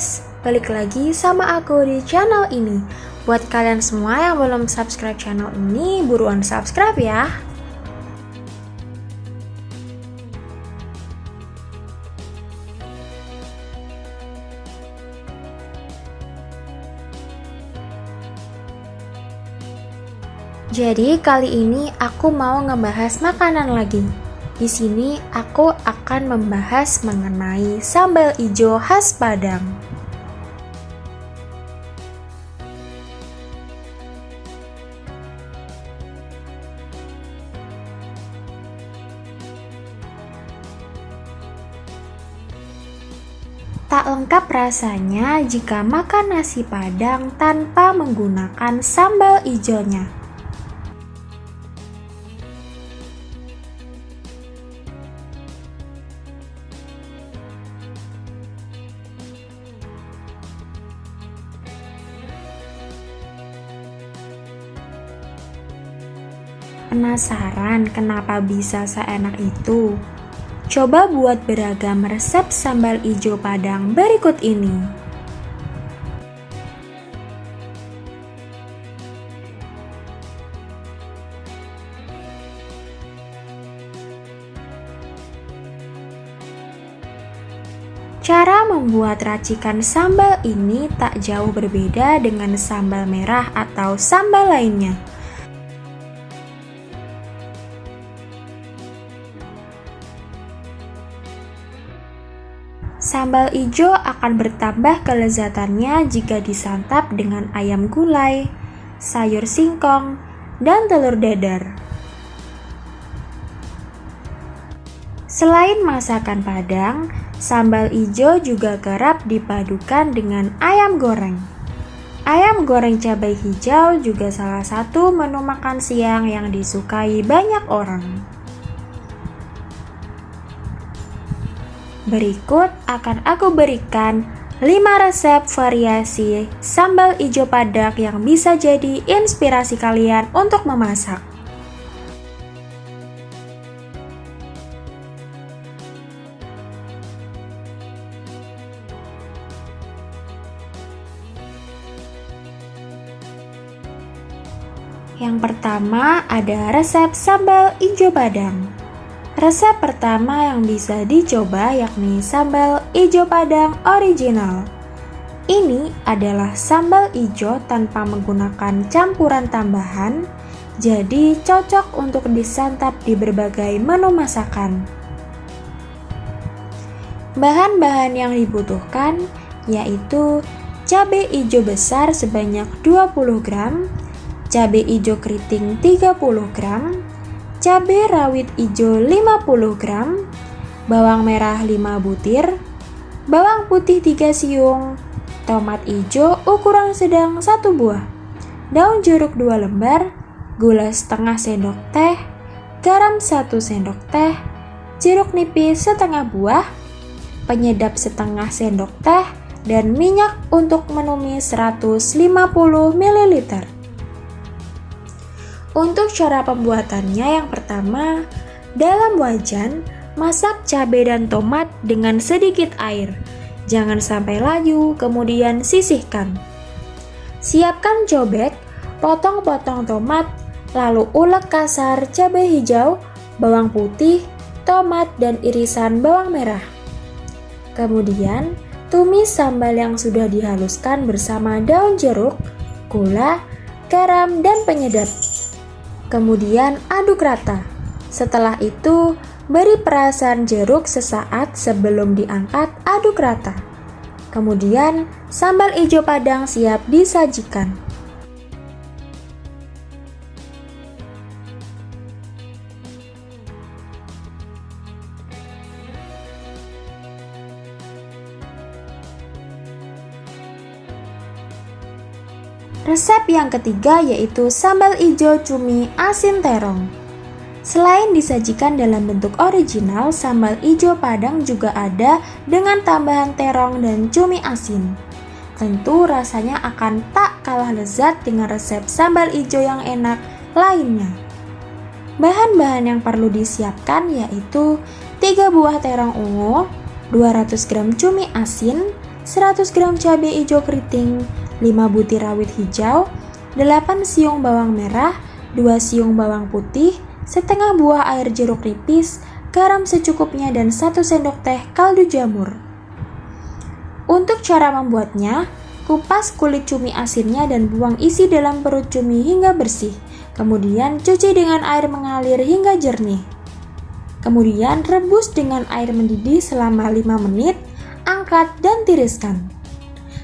guys, balik lagi sama aku di channel ini. Buat kalian semua yang belum subscribe channel ini, buruan subscribe ya. Jadi kali ini aku mau ngebahas makanan lagi. Di sini aku akan membahas mengenai sambal ijo khas Padang. Tak lengkap rasanya jika makan nasi Padang tanpa menggunakan sambal ijonya. Penasaran kenapa bisa seenak itu? Coba buat beragam resep sambal ijo Padang berikut ini. Cara membuat racikan sambal ini tak jauh berbeda dengan sambal merah atau sambal lainnya. Sambal ijo akan bertambah kelezatannya jika disantap dengan ayam gulai, sayur singkong, dan telur dadar. Selain masakan Padang, sambal ijo juga kerap dipadukan dengan ayam goreng. Ayam goreng cabai hijau juga salah satu menu makan siang yang disukai banyak orang. Berikut akan aku berikan 5 resep variasi sambal ijo Padang yang bisa jadi inspirasi kalian untuk memasak. Yang pertama ada resep sambal ijo Padang. Resep pertama yang bisa dicoba yakni sambal ijo Padang original. Ini adalah sambal ijo tanpa menggunakan campuran tambahan, jadi cocok untuk disantap di berbagai menu masakan. Bahan-bahan yang dibutuhkan yaitu cabai ijo besar sebanyak 20 gram, cabai ijo keriting 30 gram, cabai rawit ijo 50 gram, bawang merah 5 butir, bawang putih 3 siung, tomat ijo ukuran sedang 1 buah, daun jeruk 2 lembar, gula setengah sendok teh, garam 1 sendok teh, jeruk nipis setengah buah, penyedap setengah sendok teh, dan minyak untuk menumis 150 ml. Untuk cara pembuatannya, yang pertama, dalam wajan, masak cabai dan tomat dengan sedikit air. Jangan sampai layu, kemudian sisihkan. Siapkan cobek, potong-potong tomat, lalu ulek kasar cabai hijau, bawang putih, tomat, dan irisan bawang merah. Kemudian, tumis sambal yang sudah dihaluskan bersama daun jeruk, gula, garam, dan penyedap. Kemudian aduk rata. Setelah itu, beri perasan jeruk sesaat sebelum diangkat, aduk rata. Kemudian, sambal ijo Padang siap disajikan. Resep yang ketiga yaitu sambal ijo cumi asin terong. Selain disajikan dalam bentuk original, sambal ijo Padang juga ada dengan tambahan terong dan cumi asin. Tentu rasanya akan tak kalah lezat dengan resep sambal ijo yang enak lainnya. Bahan-bahan yang perlu disiapkan yaitu 3 buah terong ungu, 200 gram cumi asin, 100 gram cabai hijau keriting, 5 butir rawit hijau, 8 siung bawang merah, 2 siung bawang putih, setengah buah air jeruk nipis, garam secukupnya dan 1 sendok teh kaldu jamur. Untuk cara membuatnya, kupas kulit cumi asinnya dan buang isi dalam perut cumi hingga bersih. Kemudian cuci dengan air mengalir hingga jernih. Kemudian rebus dengan air mendidih selama 5 menit, angkat dan tiriskan.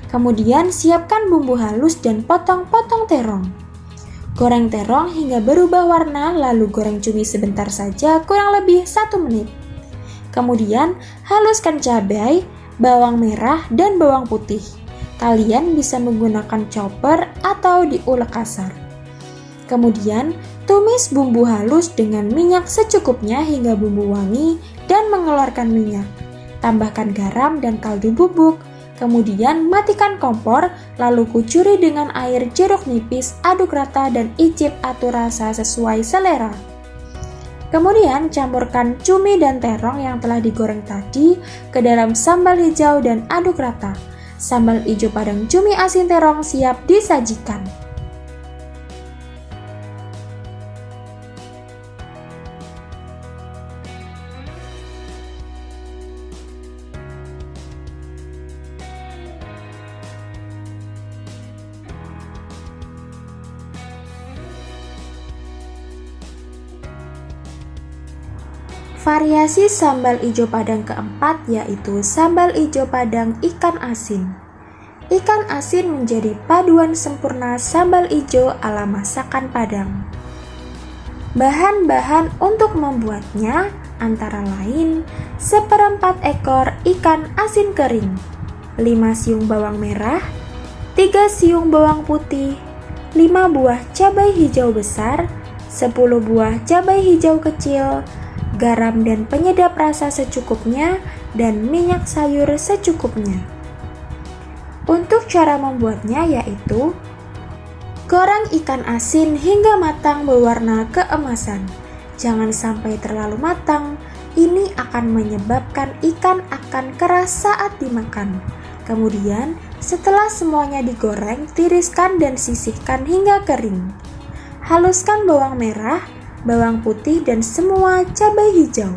Kemudian siapkan bumbu halus dan potong-potong terong. Goreng terong hingga berubah warna, lalu goreng cumi sebentar saja, kurang lebih 1 menit. Kemudian haluskan cabai, bawang merah, dan bawang putih. Kalian bisa menggunakan chopper atau diulek kasar. Kemudian tumis bumbu halus dengan minyak secukupnya hingga bumbu wangi dan mengeluarkan minyak. Tambahkan garam dan kaldu bubuk. Kemudian matikan kompor, lalu kucuri dengan air jeruk nipis, aduk rata dan icip atur rasa sesuai selera. Kemudian campurkan cumi dan terong yang telah digoreng tadi ke dalam sambal hijau dan aduk rata. Sambal hijau padang cumi asin terong siap disajikan. Variasi sambal ijo padang keempat yaitu sambal ijo padang ikan asin. Ikan asin menjadi paduan sempurna sambal ijo ala masakan Padang. Bahan-bahan untuk membuatnya antara lain 1/4 ekor ikan asin kering, 5 siung bawang merah, 3 siung bawang putih, 5 buah cabai hijau besar, 10 buah cabai hijau kecil, garam dan penyedap rasa secukupnya, dan minyak sayur secukupnya. Untuk cara membuatnya yaitu goreng ikan asin hingga matang berwarna keemasan. Jangan sampai terlalu matang, ini akan menyebabkan ikan akan keras saat dimakan. Kemudian, setelah semuanya digoreng, tiriskan dan sisihkan hingga kering. Haluskan bawang merah, bawang putih, dan semua cabai hijau.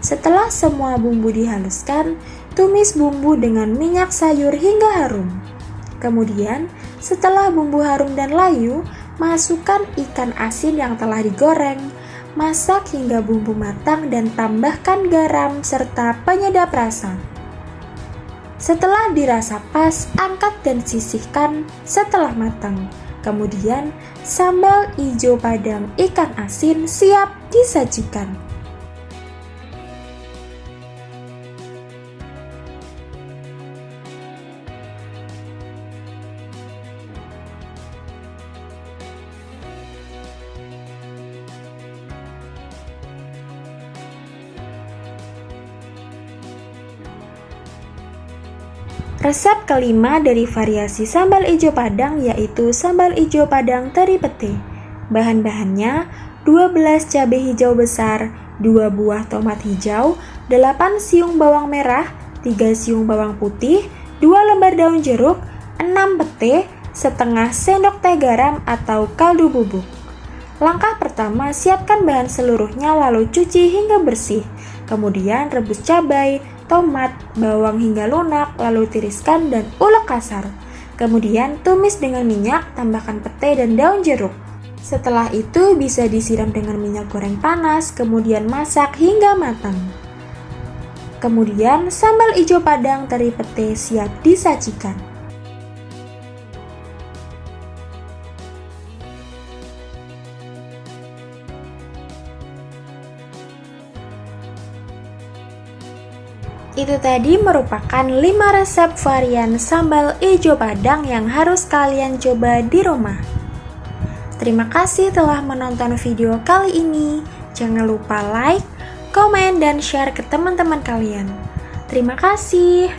Setelah semua bumbu dihaluskan, tumis bumbu dengan minyak sayur hingga harum. Kemudian, setelah bumbu harum dan layu, masukkan ikan asin yang telah digoreng. Masak hingga bumbu matang dan tambahkan garam serta penyedap rasa. Setelah dirasa pas, angkat dan sisihkan setelah matang. Kemudian, sambal ijo padang ikan asin siap disajikan. Resep kelima dari variasi sambal ijo padang yaitu sambal ijo padang teri pete. Bahan-bahannya 12 cabai hijau besar, 2 buah tomat hijau, 8 siung bawang merah, 3 siung bawang putih, 2 lembar daun jeruk, 6 pete, setengah sendok teh garam atau kaldu bubuk. Langkah pertama, siapkan bahan seluruhnya lalu cuci hingga bersih. Kemudian rebus cabai, tomat, bawang hingga lunak, lalu tiriskan dan ulek kasar. Kemudian tumis dengan minyak, tambahkan pete dan daun jeruk. Setelah itu bisa disiram dengan minyak goreng panas, kemudian masak hingga matang. Kemudian sambal ijo padang teri pete siap disajikan. Itu tadi merupakan 5 resep varian sambal ijo padang yang harus kalian coba di rumah. Terima kasih telah menonton video kali ini. Jangan lupa like, komen, dan share ke teman-teman kalian. Terima kasih.